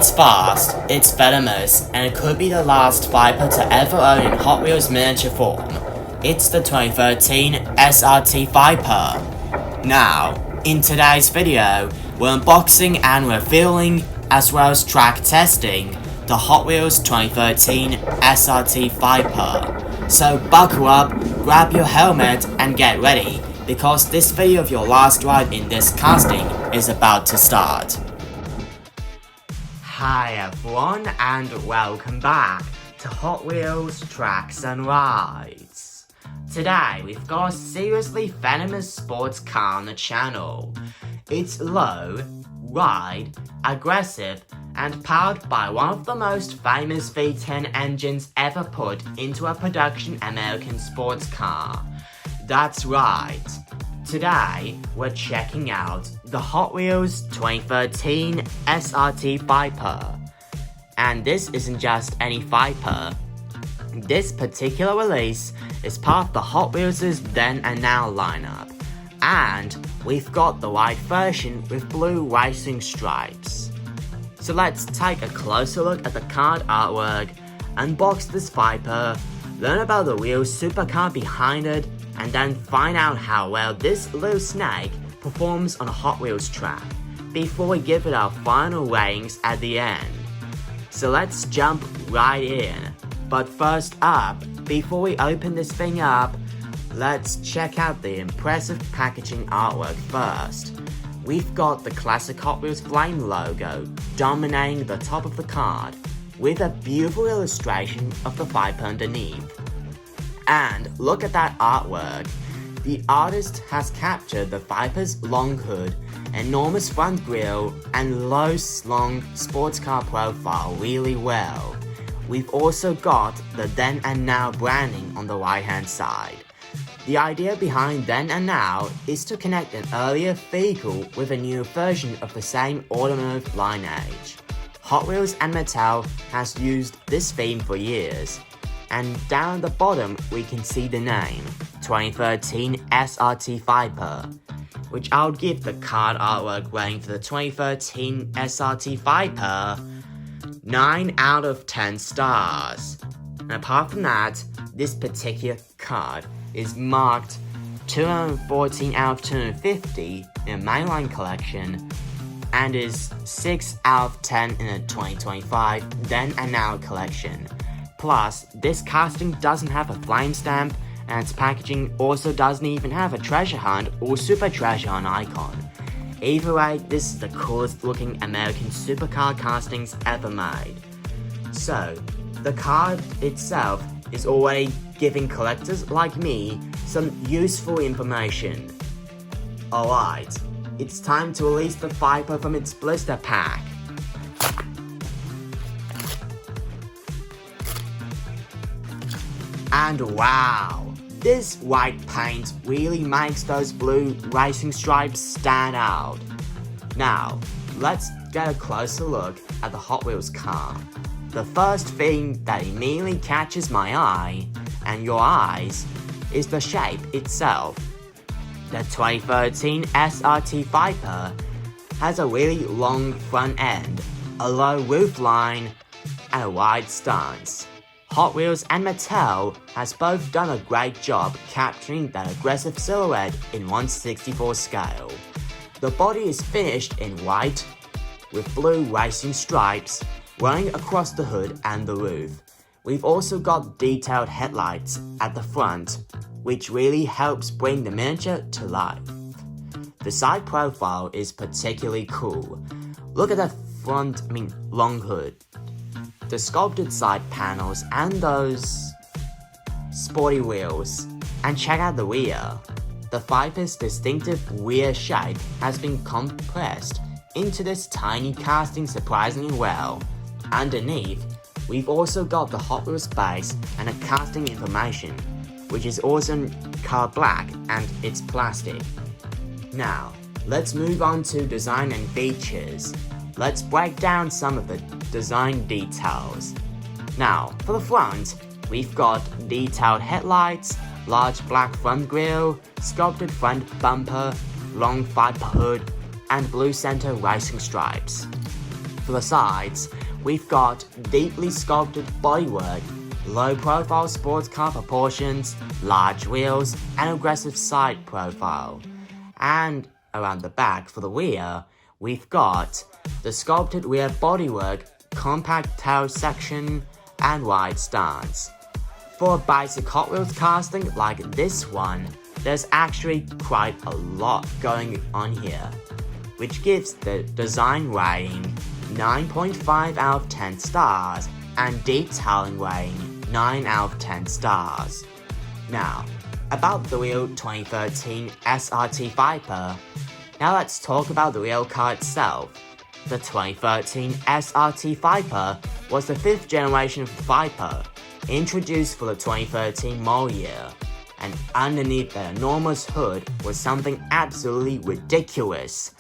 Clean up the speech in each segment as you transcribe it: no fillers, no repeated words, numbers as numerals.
It's fast, it's venomous, and it could be the last Viper to ever own in Hot Wheels miniature form. It's the 2013 SRT Viper. Now, in today's video, we're unboxing and revealing, as well as track testing, the Hot Wheels 2013 SRT Viper. So buckle up, grab your helmet, and get ready, because this video of your last ride in this casting is about to start. Hi everyone, and welcome back to Hot Wheels Tracks and Rides. Today we've got a seriously venomous sports car on the channel. It's low, wide, aggressive, and powered by one of the most famous V10 engines ever put into a production American sports car. That's right. Today, we're checking out the Hot Wheels 2013 SRT Viper. And this isn't just any Viper. This particular release is part of the Hot Wheels' Then and Now lineup. And we've got the white version with blue racing stripes. So let's take a closer look at the card artwork, unbox this Viper, learn about the real supercar behind it, and then find out how well this little snake performs on a Hot Wheels track before we give it our final ratings at the end. So let's jump right in. But first up, before we open this thing up, let's check out the impressive packaging artwork first. We've got the classic Hot Wheels flame logo dominating the top of the card, with a beautiful illustration of the Viper underneath. And look at that artwork. The artist has captured the Viper's long hood, enormous front grille, and low-slung sports car profile really well. We've also got the Then and Now branding on the right-hand side. The idea behind Then and Now is to connect an earlier vehicle with a new version of the same automotive lineage. Hot Wheels and Mattel has used this theme for years. And down at the bottom we can see the name, 2013 SRT Viper, which I would give the card artwork rating for the 2013 SRT Viper 9 out of 10 stars. And apart from that, this particular card is marked 214 out of 250 in a mainline collection and is 6 out of 10 in a 2025 Then and Now collection. Plus, this casting doesn't have a flame stamp, and its packaging also doesn't even have a treasure hunt or super treasure hunt icon. Either way, this is the coolest looking American supercar castings ever made. So, the card itself is already giving collectors like me some useful information. Alright, it's time to release the Viper from its blister pack. And wow, this white paint really makes those blue racing stripes stand out. Now, let's get a closer look at the Hot Wheels car. The first thing that immediately catches my eye, and your eyes, is the shape itself. The 2013 SRT Viper has a really long front end, a low roof line, and a wide stance. Hot Wheels and Mattel has both done a great job capturing that aggressive silhouette in 1/64 scale. The body is finished in white, with blue racing stripes running across the hood and the roof. We've also got detailed headlights at the front, which really helps bring the miniature to life. The side profile is particularly cool. Look at the long hood. The sculpted side panels and those sporty wheels. And check out the rear. The Viper's distinctive rear shape has been compressed into this tiny casting surprisingly well. Underneath, we've also got the Hot Wheels base and a casting information, which is also in color black and it's plastic. Now, let's move on to design and features. Let's break down some of the design details. Now, for the front, we've got detailed headlights, large black front grille, sculpted front bumper, long Viper hood, and blue center racing stripes. For the sides, we've got deeply sculpted bodywork, low-profile sports car proportions, large wheels, and aggressive side profile. And around the back for the rear, we've got the sculpted rear bodywork, compact tail section, and wide stance. For a basic Hot Wheels casting like this one, there's actually quite a lot going on here, which gives the design rating 9.5 out of 10 stars and detailing rating 9 out of 10 stars. Now, about the real 2013 SRT Viper, now let's talk about the real car itself. The 2013 SRT Viper was the 5th generation of the Viper, introduced for the 2013 model year, and underneath the enormous hood was something absolutely ridiculous.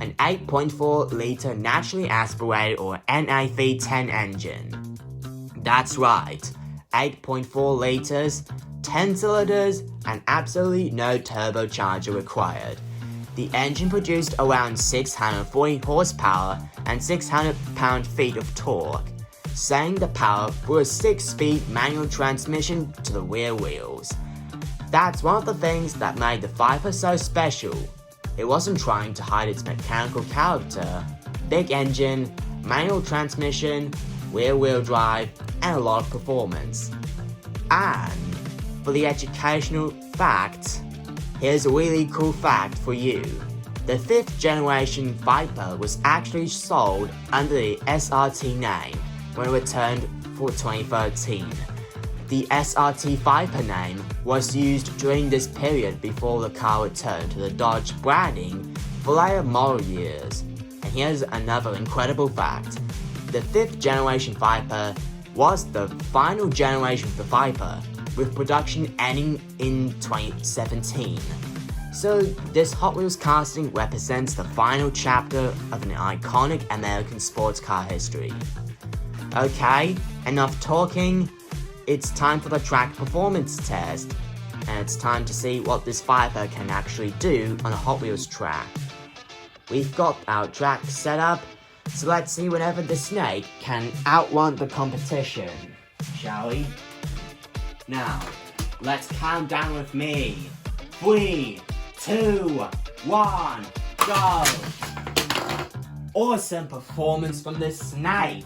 An 8.4-litre naturally aspirated or NA-V10 engine. That's right, 8.4 litres, 10 cylinders, and absolutely no turbocharger required. The engine produced around 640 horsepower and 600 pound-feet of torque, sending the power through a 6-speed manual transmission to the rear wheels. That's one of the things that made the Viper so special. It wasn't trying to hide its mechanical character. Big engine, manual transmission, rear-wheel drive, and a lot of performance. And for the educational fact, here's a really cool fact for you. The 5th generation Viper was actually sold under the SRT name when it returned for 2013. The SRT Viper name was used during this period before the car returned to the Dodge branding for later model years. And here's another incredible fact. The 5th generation Viper was the final generation of the Viper, with production ending in 2017. So this Hot Wheels casting represents the final chapter of an iconic American sports car history. Okay, enough talking. It's time for the track performance test, and it's time to see what this Viper can actually do on a Hot Wheels track. We've got our track set up, so let's see whenever the snake can outrun the competition, shall we? Now, let's count down with me. 3, 2, 1, go! Awesome performance from this snake!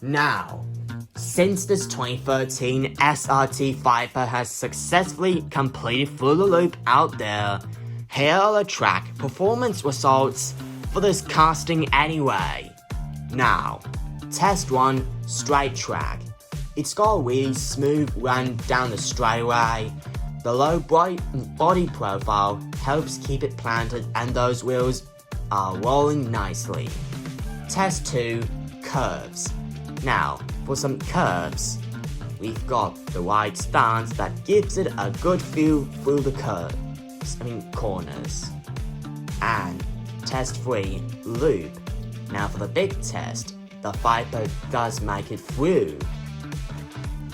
Now, since this 2013 SRT Viper has successfully completed through the loop out there, here are the track performance results for this casting anyway. Now, test 1, straight track. It's got a really smooth run down the straightaway. The low body profile helps keep it planted and those wheels are rolling nicely. Test 2, curves. Now, for some curves, we've got the wide stance that gives it a good feel through the corners. And test 3, loop. Now for the big test, the Viper does make it through.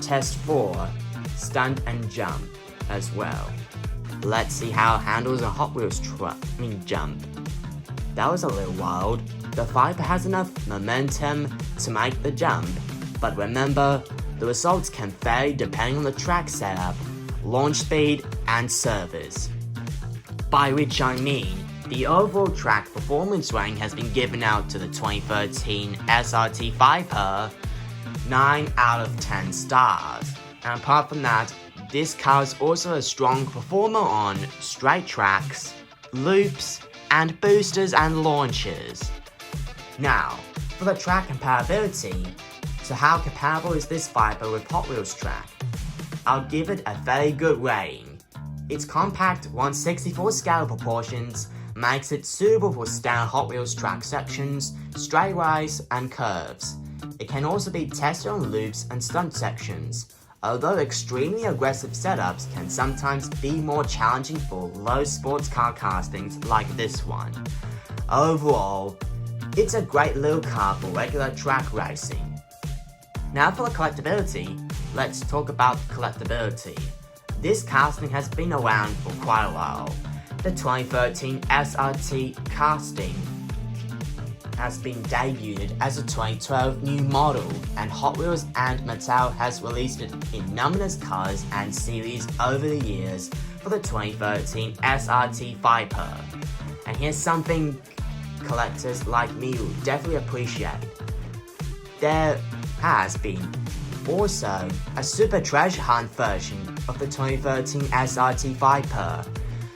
Test 4, stunt and jump as well. Let's see how it handles a Hot Wheels jump. That was a little wild. The Viper has enough momentum to make the jump, but remember, the results can vary depending on the track setup, launch speed, and service. By which I mean, the overall track performance rating has been given out to the 2013 SRT Viper 9 out of 10 stars. And apart from that, this car is also a strong performer on straight tracks, loops, and boosters and launches. Now, for the track compatibility, so how compatible is this Viper with Hot Wheels track? I'll give it a very good rating. Its compact 1/64 scale proportions makes it suitable for standard Hot Wheels track sections, straightaways, and curves. It can also be tested on loops and stunt sections, although extremely aggressive setups can sometimes be more challenging for low sports car castings like this one. Overall, it's a great little car for regular track racing. Now for the collectability, let's talk about collectibility. This casting has been around for quite a while. The 2013 SRT casting has been debuted as a 2012 new model, and Hot Wheels and Mattel has released it in numerous colors and series over the years for the 2013 SRT Viper. And here's something collectors like me will definitely appreciate. There has been also a super treasure hunt version of the 2013 SRT Viper.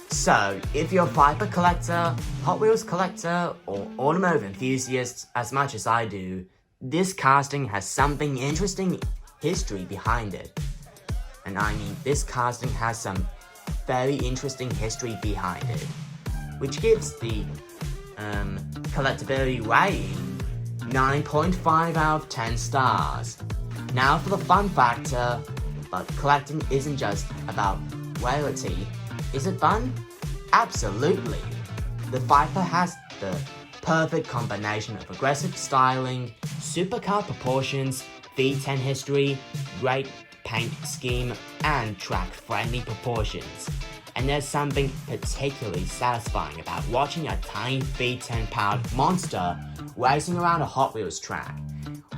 So, if you're a Viper collector, Hot Wheels collector, or automotive enthusiast as much as I do, this casting has something interesting history behind it. And I mean, this casting has some very interesting history behind it, which gives the collectability rating 9.5 out of 10 stars. Now for the fun factor, but collecting isn't just about rarity. Is it fun? Absolutely! The Viper has the perfect combination of aggressive styling, supercar proportions, V10 history, great paint scheme, and track-friendly proportions. And there's something particularly satisfying about watching a tiny V10-powered monster racing around a Hot Wheels track,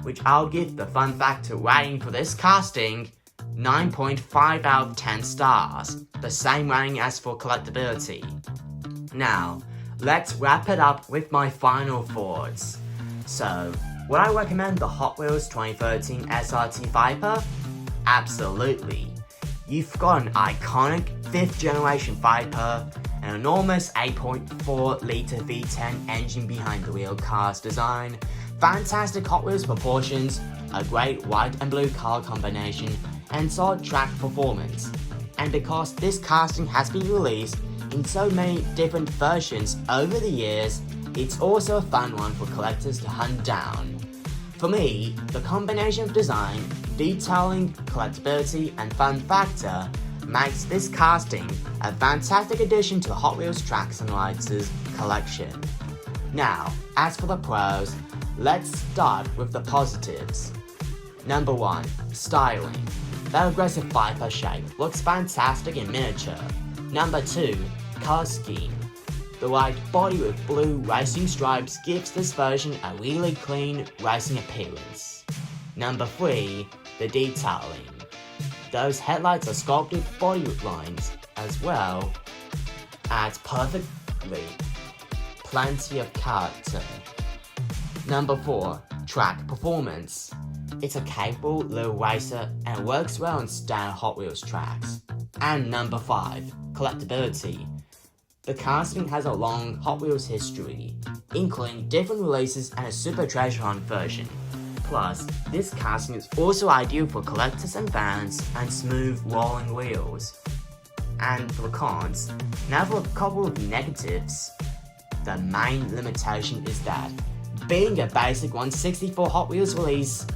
which I'll give the fun factor rating for this casting 9.5 out of 10 stars, the same rating as for collectability. Now, let's wrap it up with my final thoughts. So, would I recommend the Hot Wheels 2013 SRT Viper? Absolutely. You've got an iconic 5th generation Viper, an enormous 8.4 litre V10 engine behind the wheel cast design, fantastic Hot Wheels proportions, a great white and blue color combination, and solid track performance. And because this casting has been released in so many different versions over the years, it's also a fun one for collectors to hunt down. For me, the combination of design, detailing, collectability, and fun factor makes this casting a fantastic addition to the Hot Wheels Tracks and Rides' collection. Now, as for the pros, let's start with the positives. Number 1. Styling. That aggressive Viper shape looks fantastic in miniature. Number 2. Color scheme. The white body with blue racing stripes gives this version a really clean racing appearance. Number 3. The detailing. Those headlights are sculpted body lines as well adds perfectly plenty of character. Number 4. Track performance. It's a capable little racer and works well on standard Hot Wheels tracks. And number 5. Collectability. The casting has a long Hot Wheels history, including different releases and a super treasure hunt version. Plus, this casting is also ideal for collectors and fans and smooth rolling wheels. And for the cons, now for a couple of negatives. The main limitation is that, being a basic 1/64 Hot Wheels release,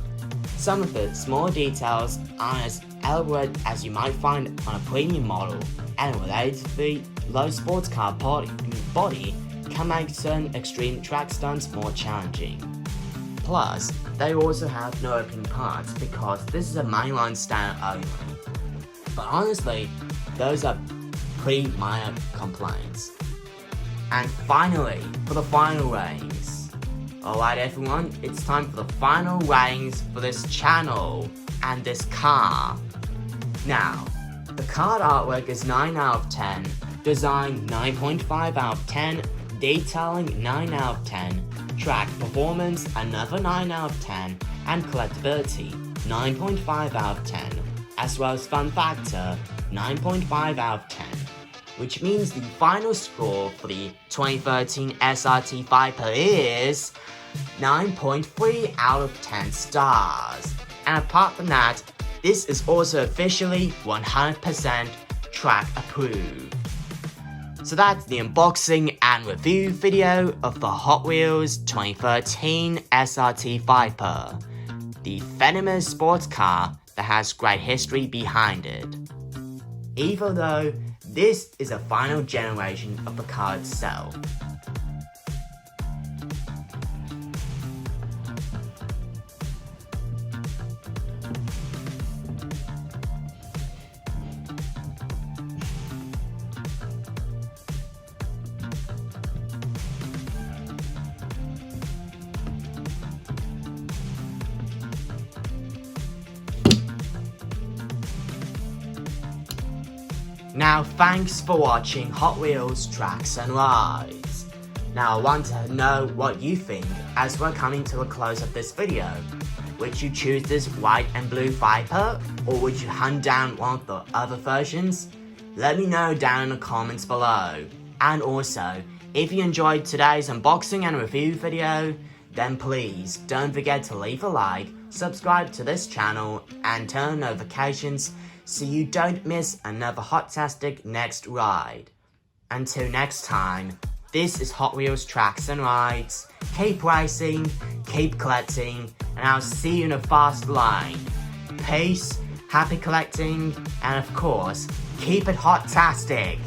some of the smaller details aren't as elaborate as you might find on a premium model, and relatively low sports car body can make certain extreme track stunts more challenging. Plus, they also have no opening parts because this is a mainline standard only. But honestly, those are pretty minor complaints. And finally, for the final ratings. Alright everyone, it's time for the final ratings for this channel and this car. Now, the card artwork is 9 out of 10, design 9.5 out of 10, detailing 9 out of 10, track performance another 9 out of 10, and collectability 9.5 out of 10, as well as fun factor 9.5 out of 10, which means the final score for the 2013 SRT Viper is 9.3 out of 10 stars. And apart from that, this is also officially 100% track approved. So that's the unboxing and review video of the Hot Wheels 2013 SRT Viper, the venomous sports car that has great history behind it. Even though this is a final generation of the car itself. Now thanks for watching Hot Wheels Tracks and Rides. Now I want to know what you think as we're coming to a close of this video. Would you choose this white and blue Viper, or would you hunt down one of the other versions? Let me know down in the comments below. And also, if you enjoyed today's unboxing and review video, then please don't forget to leave a like, subscribe to this channel, and turn on notifications so you don't miss another hot-tastic next ride. Until next time, this is Hot Wheels Tracks and Rides. Keep racing, keep collecting, and I'll see you in a fast lane. Peace, happy collecting, and of course, keep it hot-tastic!